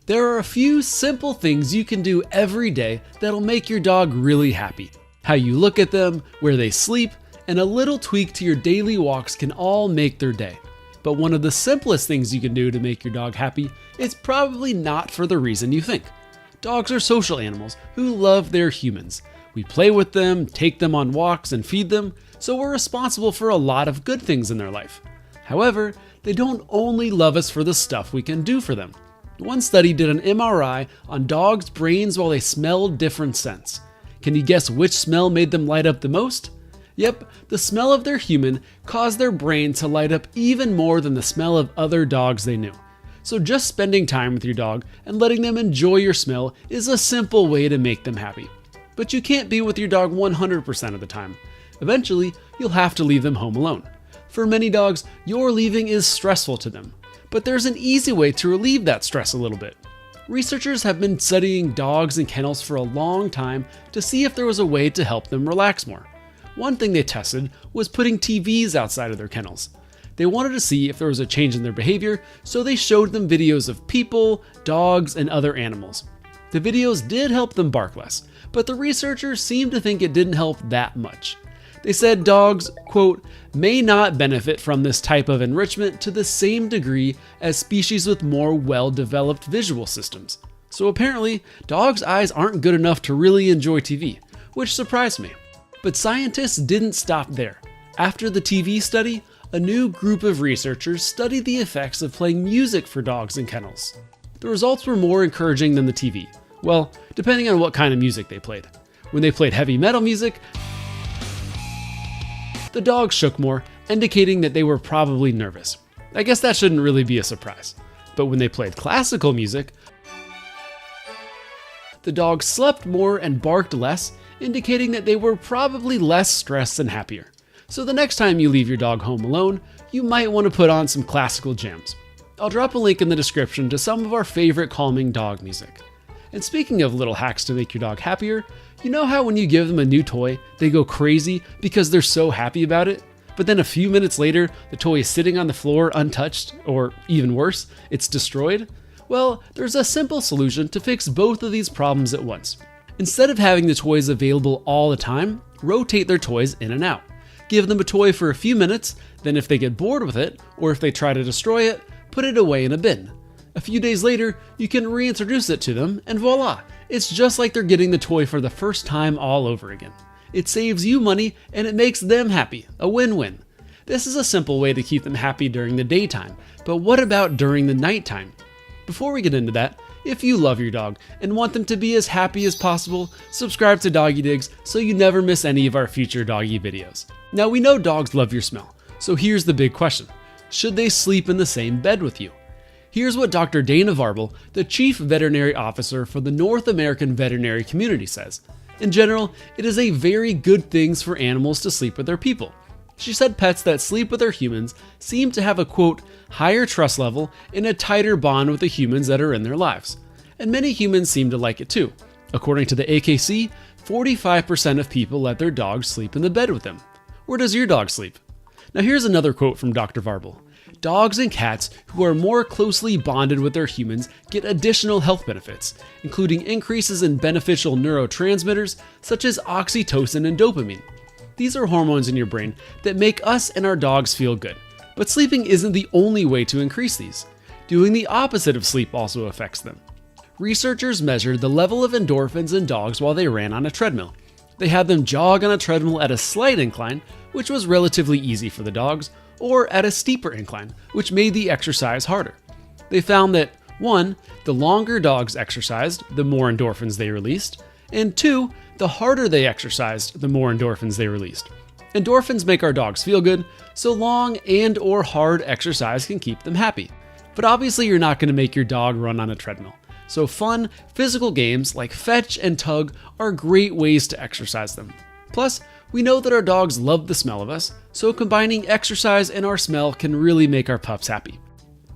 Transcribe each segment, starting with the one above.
There are a few simple things you can do every day that'll make your dog really happy. How you look at them, where they sleep, and a little tweak to your daily walks can all make their day. But one of the simplest things you can do to make your dog happy is probably not for the reason you think. Dogs are social animals who love their humans. We play with them, take them on walks, and feed them, so we're responsible for a lot of good things in their life. However, they don't only love us for the stuff we can do for them. One study did an MRI on dogs' brains while they smelled different scents. Can you guess which smell made them light up the most? Yep, the smell of their human caused their brain to light up even more than the smell of other dogs they knew. So just spending time with your dog and letting them enjoy your smell is a simple way to make them happy. But you can't be with your dog 100% of the time. Eventually, you'll have to leave them home alone. For many dogs, your leaving is stressful to them. But there's an easy way to relieve that stress a little bit. Researchers have been studying dogs in kennels for a long time to see if there was a way to help them relax more. One thing they tested was putting TVs outside of their kennels. They wanted to see if there was a change in their behavior, so they showed them videos of people, dogs, and other animals. The videos did help them bark less, but the researchers seemed to think it didn't help that much. They said dogs, quote, may not benefit from this type of enrichment to the same degree as species with more well-developed visual systems. So apparently, dogs' eyes aren't good enough to really enjoy TV, which surprised me. But scientists didn't stop there. After the TV study, a new group of researchers studied the effects of playing music for dogs in kennels. The results were more encouraging than the TV. Well, depending on what kind of music they played. When they played heavy metal music, the dogs shook more, indicating that they were probably nervous. I guess that shouldn't really be a surprise. But when they played classical music, the dogs slept more and barked less, indicating that they were probably less stressed and happier. So the next time you leave your dog home alone, you might want to put on some classical jams. I'll drop a link in the description to some of our favorite calming dog music. And speaking of little hacks to make your dog happier, you know how when you give them a new toy, they go crazy because they're so happy about it? But then a few minutes later, the toy is sitting on the floor untouched, or even worse, it's destroyed? Well, there's a simple solution to fix both of these problems at once. Instead of having the toys available all the time, rotate their toys in and out. Give them a toy for a few minutes, then if they get bored with it, or if they try to destroy it, put it away in a bin. A few days later, you can reintroduce it to them, and voila! It's just like they're getting the toy for the first time all over again. It saves you money, and it makes them happy. A win-win. This is a simple way to keep them happy during the daytime, but what about during the nighttime? Before we get into that, if you love your dog and want them to be as happy as possible, subscribe to Doggy Digs so you never miss any of our future doggy videos. Now we know dogs love your smell, so here's the big question. Should they sleep in the same bed with you? Here's what Dr. Dana Varble, the Chief Veterinary Officer for the North American Veterinary Community says. In general, it is a very good thing for animals to sleep with their people. She said pets that sleep with their humans seem to have a, quote, higher trust level and a tighter bond with the humans that are in their lives. And many humans seem to like it too. According to the AKC, 45% of people let their dogs sleep in the bed with them. Where does your dog sleep? Now here's another quote from Dr. Varble. Dogs and cats who are more closely bonded with their humans get additional health benefits, including increases in beneficial neurotransmitters such as oxytocin and dopamine. These are hormones in your brain that make us and our dogs feel good. But sleeping isn't the only way to increase these. Doing the opposite of sleep also affects them. Researchers measured the level of endorphins in dogs while they ran on a treadmill. They had them jog on a treadmill at a slight incline, which was relatively easy for the dogs, or at a steeper incline, which made the exercise harder. They found that 1. The longer dogs exercised, the more endorphins they released, and 2. The harder they exercised, the more endorphins they released. Endorphins make our dogs feel good, so long and or hard exercise can keep them happy. But obviously you're not going to make your dog run on a treadmill. So fun, physical games like fetch and tug are great ways to exercise them. Plus, we know that our dogs love the smell of us, so combining exercise and our smell can really make our pups happy.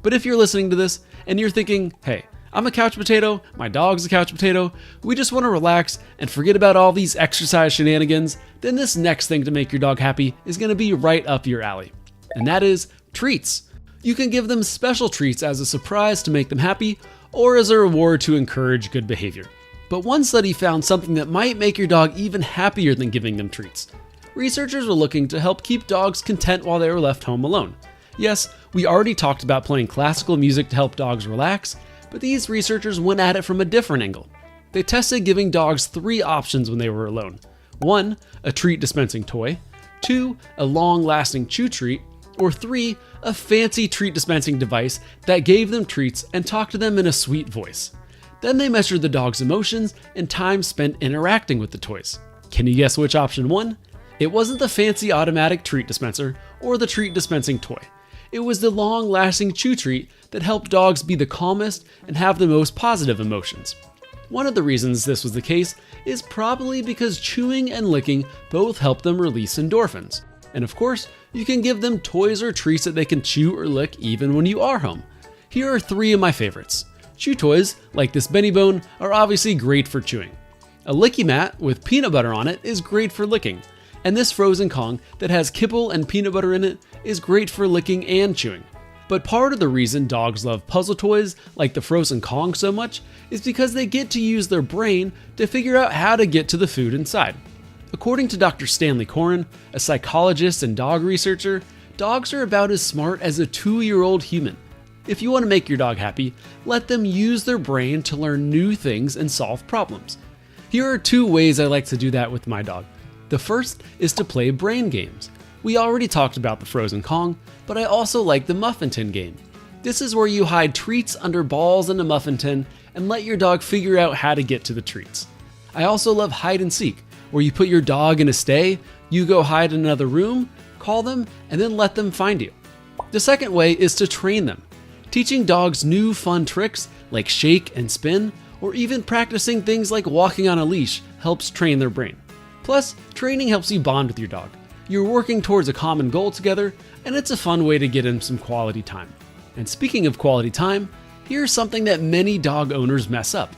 But if you're listening to this and you're thinking, hey, I'm a couch potato, my dog's a couch potato, we just want to relax and forget about all these exercise shenanigans, then this next thing to make your dog happy is going to be right up your alley. And that is treats. You can give them special treats as a surprise to make them happy, or as a reward to encourage good behavior. But one study found something that might make your dog even happier than giving them treats. Researchers were looking to help keep dogs content while they were left home alone. Yes, we already talked about playing classical music to help dogs relax, but these researchers went at it from a different angle. They tested giving dogs 3 options when they were alone. 1, a treat dispensing toy. 2, a long-lasting chew treat. Or 3, a fancy treat dispensing device that gave them treats and talked to them in a sweet voice. Then they measured the dog's emotions and time spent interacting with the toys. Can you guess which option won? It wasn't the fancy automatic treat dispenser or the treat dispensing toy. It was the long-lasting chew treat that helped dogs be the calmest and have the most positive emotions. One of the reasons this was the case is probably because chewing and licking both help them release endorphins. And of course, you can give them toys or treats that they can chew or lick even when you are home. Here are 3 of my favorites. Chew toys, like this Benny Bone, are obviously great for chewing. A licky mat with peanut butter on it is great for licking. And this frozen Kong that has kibble and peanut butter in it is great for licking and chewing. But part of the reason dogs love puzzle toys like the frozen Kong so much is because they get to use their brain to figure out how to get to the food inside. According to Dr. Stanley Coren, a psychologist and dog researcher, dogs are about as smart as a 2-year-old human. If you want to make your dog happy, let them use their brain to learn new things and solve problems. Here are 2 ways I like to do that with my dog. The first is to play brain games. We already talked about the frozen Kong, but I also like the muffin tin game. This is where you hide treats under balls in a muffin tin and let your dog figure out how to get to the treats. I also love hide and seek, where you put your dog in a stay, you go hide in another room, call them, and then let them find you. The second way is to train them. Teaching dogs new fun tricks like shake and spin, or even practicing things like walking on a leash helps train their brain. Plus, training helps you bond with your dog. You're working towards a common goal together, and it's a fun way to get in some quality time. And speaking of quality time, here's something that many dog owners mess up.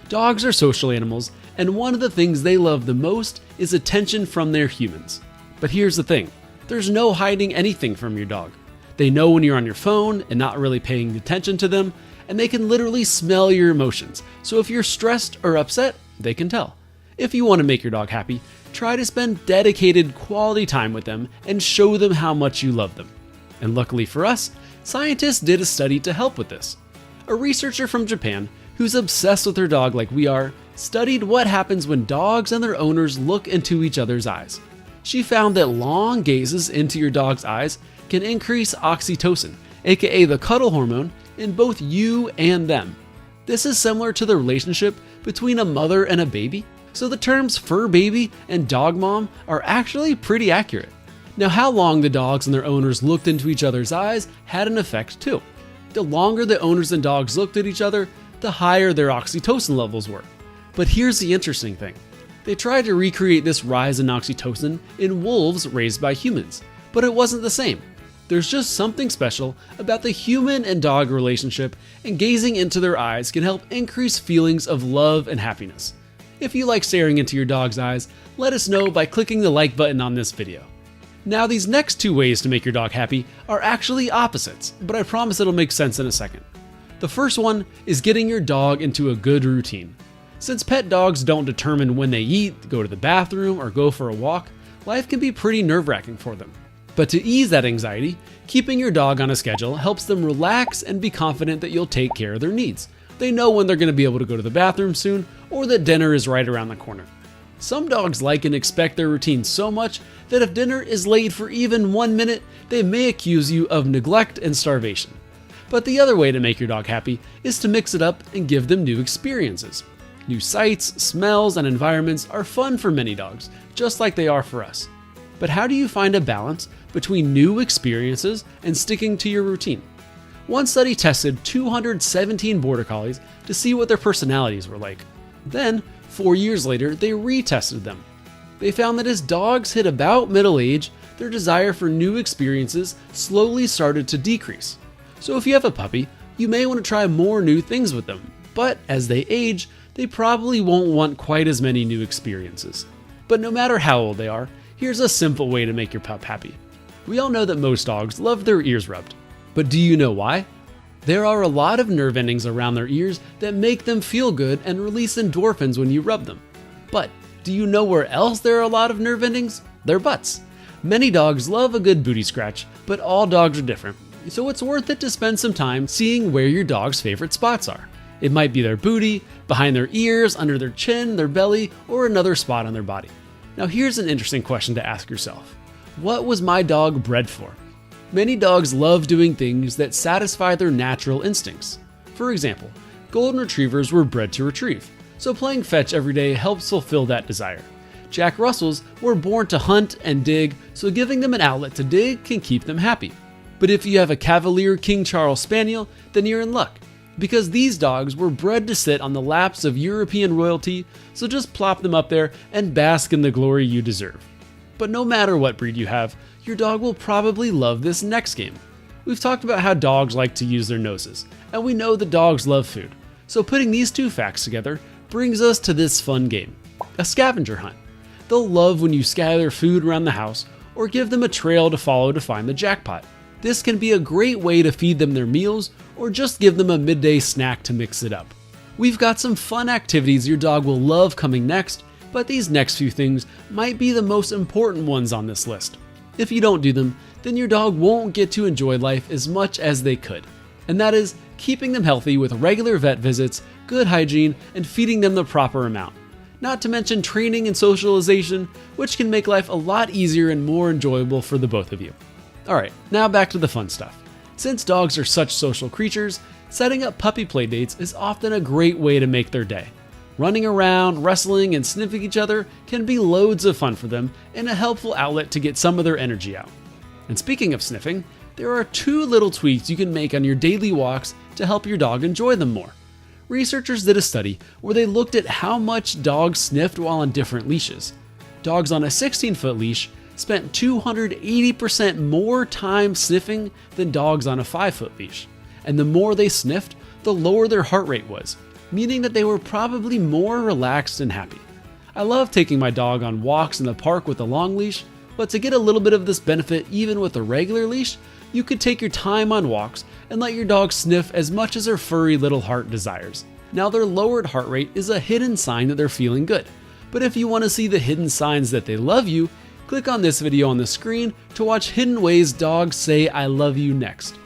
Dogs are social animals, and one of the things they love the most is attention from their humans. But here's the thing, there's no hiding anything from your dog. They know when you're on your phone and not really paying attention to them, and they can literally smell your emotions. So if you're stressed or upset, they can tell. If you want to make your dog happy, try to spend dedicated quality time with them and show them how much you love them. And luckily for us, scientists did a study to help with this. A researcher from Japan, who's obsessed with their dog like we are, studied what happens when dogs and their owners look into each other's eyes. She found that long gazes into your dog's eyes can increase oxytocin, aka the cuddle hormone, in both you and them. This is similar to the relationship between a mother and a baby, so the terms fur baby and dog mom are actually pretty accurate. Now, how long the dogs and their owners looked into each other's eyes had an effect too. The longer the owners and dogs looked at each other, the higher their oxytocin levels were. But here's the interesting thing. They tried to recreate this rise in oxytocin in wolves raised by humans, but it wasn't the same. There's just something special about the human and dog relationship, and gazing into their eyes can help increase feelings of love and happiness. If you like staring into your dog's eyes, let us know by clicking the like button on this video. Now, these next 2 ways to make your dog happy are actually opposites, but I promise it'll make sense in a second. The first one is getting your dog into a good routine. Since pet dogs don't determine when they eat, go to the bathroom, or go for a walk, life can be pretty nerve-wracking for them. But to ease that anxiety, keeping your dog on a schedule helps them relax and be confident that you'll take care of their needs. They know when they're going to be able to go to the bathroom soon, or that dinner is right around the corner. Some dogs like and expect their routine so much that if dinner is late for even 1 minute, they may accuse you of neglect and starvation. But the other way to make your dog happy is to mix it up and give them new experiences. New sights, smells, and environments are fun for many dogs, just like they are for us. But how do you find a balance between new experiences and sticking to your routine? One study tested 217 border collies to see what their personalities were like. Then, 4 years later, they retested them. They found that as dogs hit about middle age, their desire for new experiences slowly started to decrease. So if you have a puppy, you may want to try more new things with them, but as they age, they probably won't want quite as many new experiences. But no matter how old they are, here's a simple way to make your pup happy. We all know that most dogs love their ears rubbed. But do you know why? There are a lot of nerve endings around their ears that make them feel good and release endorphins when you rub them. But do you know where else there are a lot of nerve endings? Their butts. Many dogs love a good booty scratch, but all dogs are different, so it's worth it to spend some time seeing where your dog's favorite spots are. It might be their booty, behind their ears, under their chin, their belly, or another spot on their body. Now here's an interesting question to ask yourself. What was my dog bred for? Many dogs love doing things that satisfy their natural instincts. For example, golden retrievers were bred to retrieve, so playing fetch every day helps fulfill that desire. Jack Russells were born to hunt and dig, so giving them an outlet to dig can keep them happy. But if you have a Cavalier King Charles Spaniel, then you're in luck, because these dogs were bred to sit on the laps of European royalty, so just plop them up there and bask in the glory you deserve. But no matter what breed you have, your dog will probably love this next game. We've talked about how dogs like to use their noses, and we know that dogs love food. So putting these two facts together brings us to this fun game, a scavenger hunt. They'll love when you scatter food around the house or give them a trail to follow to find the jackpot. This can be a great way to feed them their meals or just give them a midday snack to mix it up. We've got some fun activities your dog will love coming next, but these next few things might be the most important ones on this list. If you don't do them, then your dog won't get to enjoy life as much as they could. And that is keeping them healthy with regular vet visits, good hygiene, and feeding them the proper amount. Not to mention training and socialization, which can make life a lot easier and more enjoyable for the both of you. Alright, now back to the fun stuff. Since dogs are such social creatures, setting up puppy play dates is often a great way to make their day. Running around, wrestling, and sniffing each other can be loads of fun for them and a helpful outlet to get some of their energy out. And speaking of sniffing, there are 2 little tweaks you can make on your daily walks to help your dog enjoy them more. Researchers did a study where they looked at how much dogs sniffed while on different leashes. Dogs on a 16-foot leash spent 280% more time sniffing than dogs on a 5-foot leash. And the more they sniffed, the lower their heart rate was, meaning that they were probably more relaxed and happy. I love taking my dog on walks in the park with a long leash, but to get a little bit of this benefit even with a regular leash, you could take your time on walks and let your dog sniff as much as her furry little heart desires. Now their lowered heart rate is a hidden sign that they're feeling good, but if you want to see the hidden signs that they love you, click on this video on the screen to watch Hidden Ways Dogs Say I Love You next.